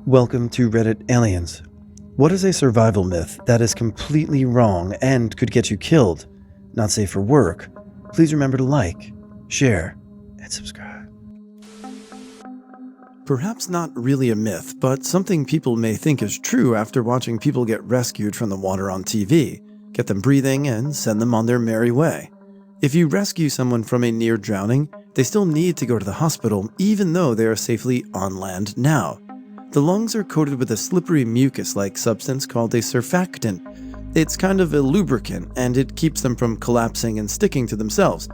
Welcome to Reddit Aliens. What is a survival myth that is completely wrong and could get you killed? Not safe for work? Please remember to like, share, and subscribe. Perhaps not really a myth, but something people may think is true after watching people get rescued from the water on TV, get them breathing, and send them on their merry way. If you rescue someone from a near drowning, they still need to go to the hospital even though they are safely on land now. The lungs are coated with a slippery mucus-like substance called a surfactant. It's kind of a lubricant, and it keeps them from collapsing and sticking to themselves.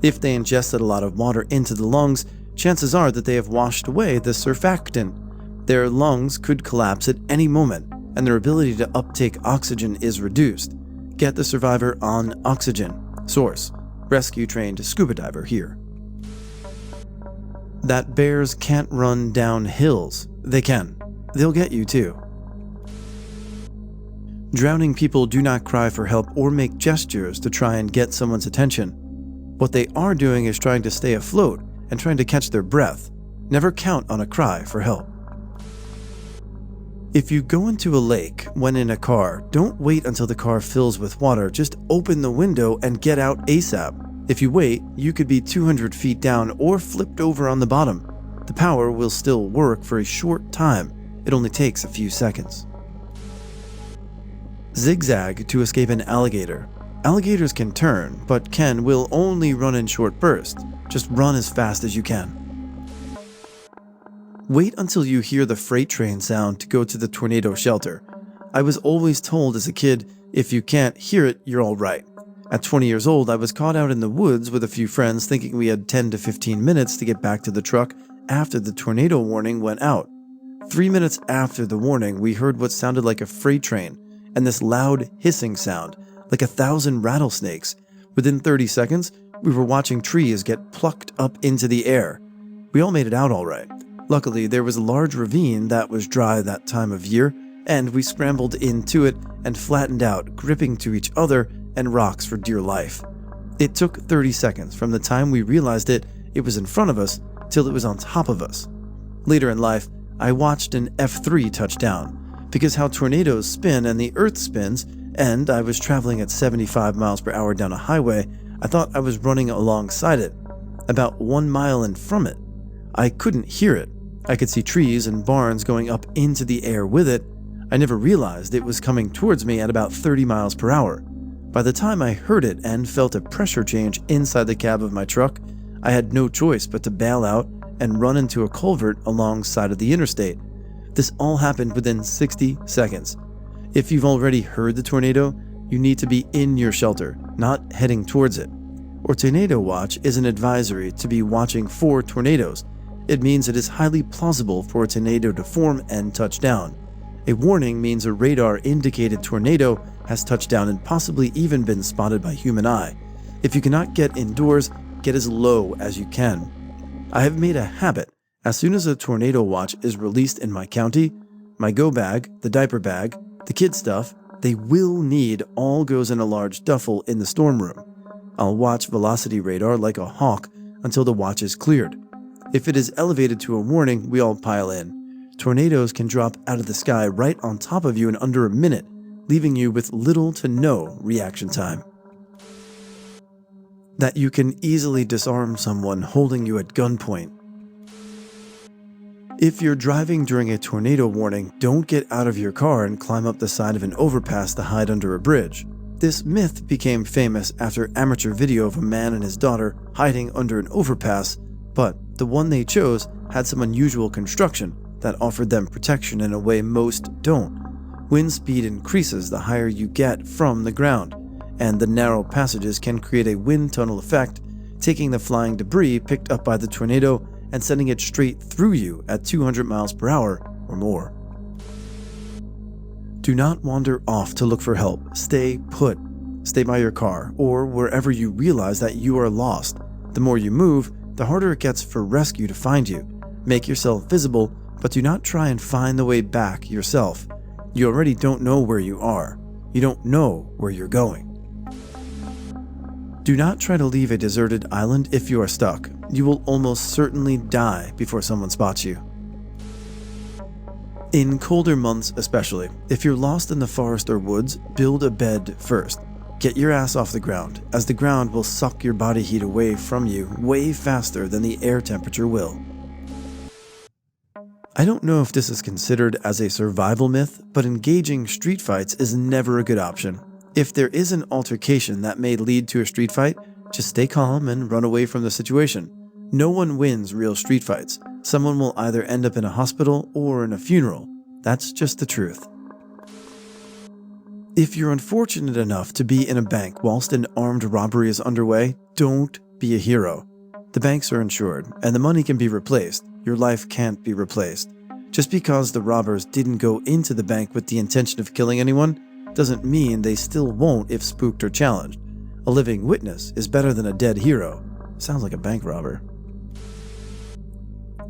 If they ingested a lot of water into the lungs, chances are that they have washed away the surfactant. Their lungs could collapse at any moment, and their ability to uptake oxygen is reduced. Get the survivor on oxygen. Source: rescue-trained scuba diver here. That bears can't run down hills. They can. They'll get you too. Drowning people do not cry for help or make gestures to try and get someone's attention. What they are doing is trying to stay afloat and trying to catch their breath. Never count on a cry for help. If you go into a lake when in a car, don't wait until the car fills with water. Just open the window and get out ASAP. If you wait, you could be 200 feet down or flipped over on the bottom. The power will still work for a short time. It only takes a few seconds. Zigzag to escape an alligator. Alligators can turn, but will only run in short bursts. Just run as fast as you can. Wait until you hear the freight train sound to go to the tornado shelter. I was always told as a kid, if you can't hear it, you're all right. At 20 years old, I was caught out in the woods with a few friends thinking we had 10 to 15 minutes to get back to the truck after the tornado warning went out. 3 minutes after the warning, we heard what sounded like a freight train and this loud hissing sound, like 1,000 rattlesnakes. Within 30 seconds, we were watching trees get plucked up into the air. We all made it out all right. Luckily, there was a large ravine that was dry that time of year, and we scrambled into it and flattened out, gripping to each other and rocks for dear life. It took 30 seconds from the time we realized it was in front of us till it was on top of us. Later in life, I watched an F3 touchdown, because how tornadoes spin and the earth spins, and I was traveling at 75 miles per hour down a highway. I thought I was running alongside it, about 1 mile in from it. I couldn't hear it. I could see trees and barns going up into the air with it. I never realized it was coming towards me at about 30 miles per hour. By the time I heard it and felt a pressure change inside the cab of my truck, I had no choice but to bail out and run into a culvert alongside of the interstate. This all happened within 60 seconds. If you've already heard the tornado, you need to be in your shelter, not heading towards it. Or tornado watch is an advisory to be watching for tornadoes. It means it is highly plausible for a tornado to form and touch down. A warning means a radar-indicated tornado has touched down and possibly even been spotted by human eye. If you cannot get indoors, get as low as you can. I have made a habit. As soon as a tornado watch is released in my county, my go bag, the diaper bag, the kid stuff they will need all goes in a large duffel in the storm room. I'll watch velocity radar like a hawk until the watch is cleared. If it is elevated to a warning, we all pile in. Tornadoes can drop out of the sky right on top of you in under a minute, leaving you with little to no reaction time. That you can easily disarm someone holding you at gunpoint. If you're driving during a tornado warning, don't get out of your car and climb up the side of an overpass to hide under a bridge. This myth became famous after amateur video of a man and his daughter hiding under an overpass, but the one they chose had some unusual construction that offered them protection in a way most don't. Wind speed increases the higher you get from the ground, and the narrow passages can create a wind tunnel effect, taking the flying debris picked up by the tornado and sending it straight through you at 200 miles per hour or more. Do not wander off to look for help. Stay put. Stay by your car or wherever you realize that you are lost. The more you move, the harder it gets for rescue to find you. Make yourself visible, but do not try and find the way back yourself. You already don't know where you are. You don't know where you're going. Do not try to leave a deserted island if you are stuck. You will almost certainly die before someone spots you. In colder months especially, if you're lost in the forest or woods, build a bed first. Get your ass off the ground, as the ground will suck your body heat away from you way faster than the air temperature will. I don't know if this is considered as a survival myth, but engaging street fights is never a good option. If there is an altercation that may lead to a street fight, just stay calm and run away from the situation. No one wins real street fights. Someone will either end up in a hospital or in a funeral. That's just the truth. If you're unfortunate enough to be in a bank whilst an armed robbery is underway, don't be a hero. The banks are insured, and the money can be replaced. Your life can't be replaced. Just because the robbers didn't go into the bank with the intention of killing anyone, doesn't mean they still won't if spooked or challenged. A living witness is better than a dead hero. Sounds like a bank robber.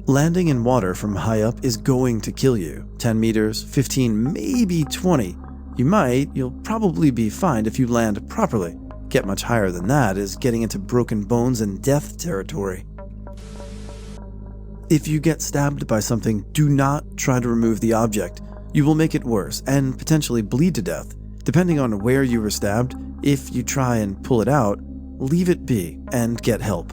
Landing in water from high up is going to kill you. 10 meters, 15, maybe 20. You'll probably be fine if you land properly. Get much higher than that is getting into broken bones and death territory. If you get stabbed by something, do not try to remove the object. You will make it worse and potentially bleed to death. Depending on where you were stabbed, if you try and pull it out, leave it be and get help.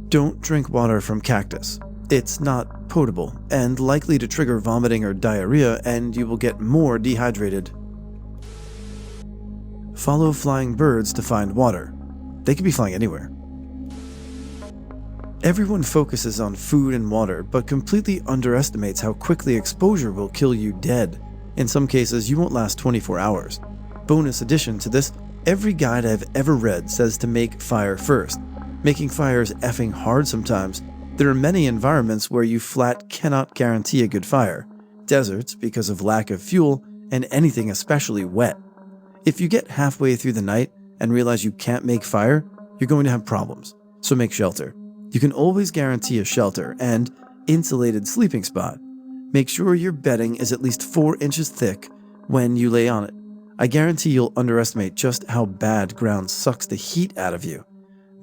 Don't drink water from cactus. It's not potable and likely to trigger vomiting or diarrhea, and you will get more dehydrated. Follow flying birds to find water. They could be flying anywhere. Everyone focuses on food and water, but completely underestimates how quickly exposure will kill you dead. In some cases, you won't last 24 hours. Bonus addition to this, every guide I've ever read says to make fire first. Making fire is effing hard sometimes. There are many environments where you flat cannot guarantee a good fire. Deserts because of lack of fuel, and anything especially wet. If you get halfway through the night and realize you can't make fire, you're going to have problems. So make shelter. You can always guarantee a shelter and insulated sleeping spot. Make sure your bedding is at least 4 inches thick when you lay on it. I guarantee you'll underestimate just how bad ground sucks the heat out of you.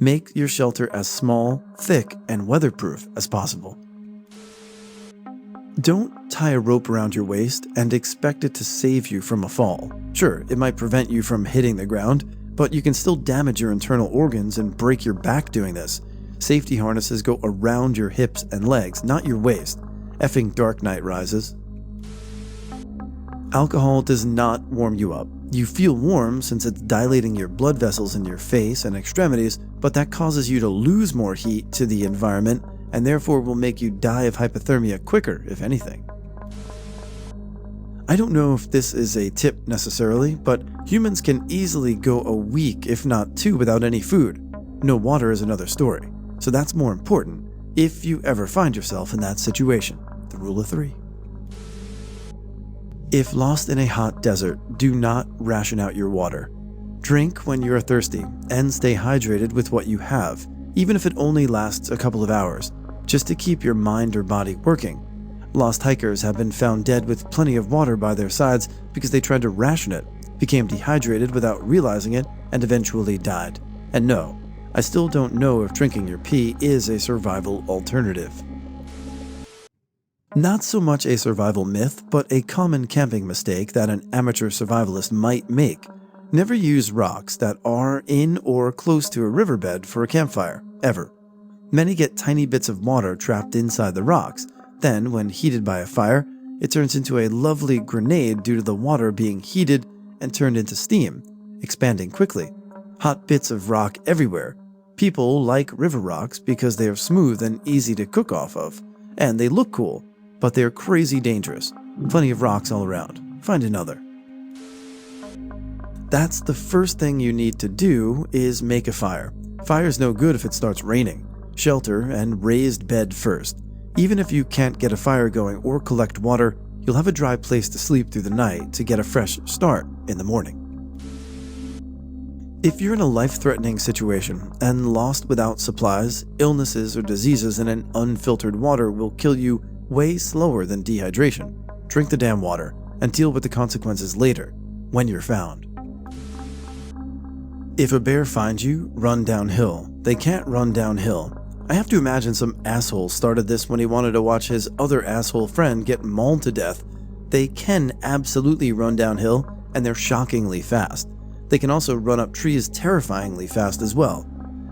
Make your shelter as small, thick, and weatherproof as possible. Don't tie a rope around your waist and expect it to save you from a fall. Sure, it might prevent you from hitting the ground, but you can still damage your internal organs and break your back doing this. Safety harnesses go around your hips and legs, not your waist. Effing Dark Knight Rises. Alcohol does not warm you up. You feel warm since it's dilating your blood vessels in your face and extremities, but that causes you to lose more heat to the environment and therefore will make you die of hypothermia quicker, if anything. I don't know if this is a tip necessarily, but humans can easily go a week, if not 2, without any food. No water is another story, so that's more important if you ever find yourself in that situation. The rule of 3. If lost in a hot desert, do not ration out your water. Drink when you are thirsty and stay hydrated with what you have, even if it only lasts a couple of hours, just to keep your mind or body working. Lost hikers have been found dead with plenty of water by their sides because they tried to ration it, became dehydrated without realizing it, and eventually died. And no, I still don't know if drinking your pee is a survival alternative. Not so much a survival myth, but a common camping mistake that an amateur survivalist might make. Never use rocks that are in or close to a riverbed for a campfire, ever. Many get tiny bits of water trapped inside the rocks. Then, when heated by a fire, it turns into a lovely grenade due to the water being heated and turned into steam, expanding quickly. Hot bits of rock everywhere. People like river rocks because they are smooth and easy to cook off of, and they look cool, but they're crazy dangerous. Plenty of rocks all around. Find another. That's the first thing you need to do is make a fire. Fire's no good if it starts raining. Shelter and raised bed first. Even if you can't get a fire going or collect water, you'll have a dry place to sleep through the night to get a fresh start in the morning. If you're in a life-threatening situation and lost without supplies, illnesses or diseases in an unfiltered water will kill you way slower than dehydration. Drink the damn water and deal with the consequences later, when you're found. If a bear finds you, run downhill. They can't run downhill. I have to imagine some asshole started this when he wanted to watch his other asshole friend get mauled to death. They can absolutely run downhill, and they're shockingly fast. They can also run up trees terrifyingly fast as well.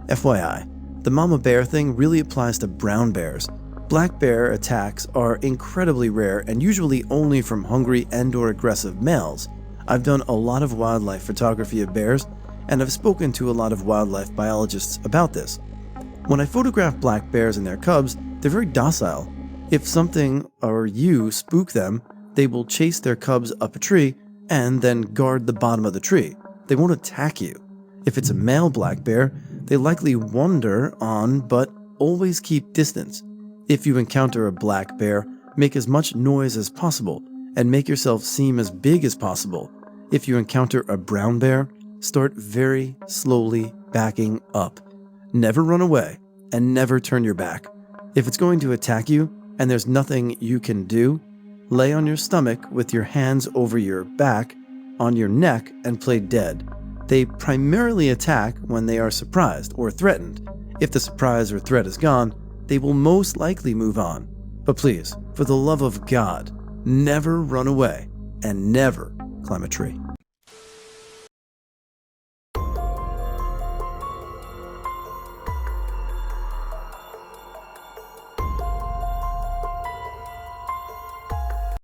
FYI, the mama bear thing really applies to brown bears. Black bear attacks are incredibly rare and usually only from hungry and/or aggressive males. I've done a lot of wildlife photography of bears, and I've spoken to a lot of wildlife biologists about this. When I photograph black bears and their cubs, they're very docile. If something or you spook them, they will chase their cubs up a tree and then guard the bottom of the tree. They won't attack you. If it's a male black bear, they likely wander on but always keep distance. If you encounter a black bear, make as much noise as possible and make yourself seem as big as possible. If you encounter a brown bear, start very slowly backing up. Never run away and never turn your back. If it's going to attack you and there's nothing you can do, lay on your stomach with your hands over your back, on your neck, and play dead. They primarily attack when they are surprised or threatened. If the surprise or threat is gone, they will most likely move on. But please, for the love of God, never run away and never climb a tree.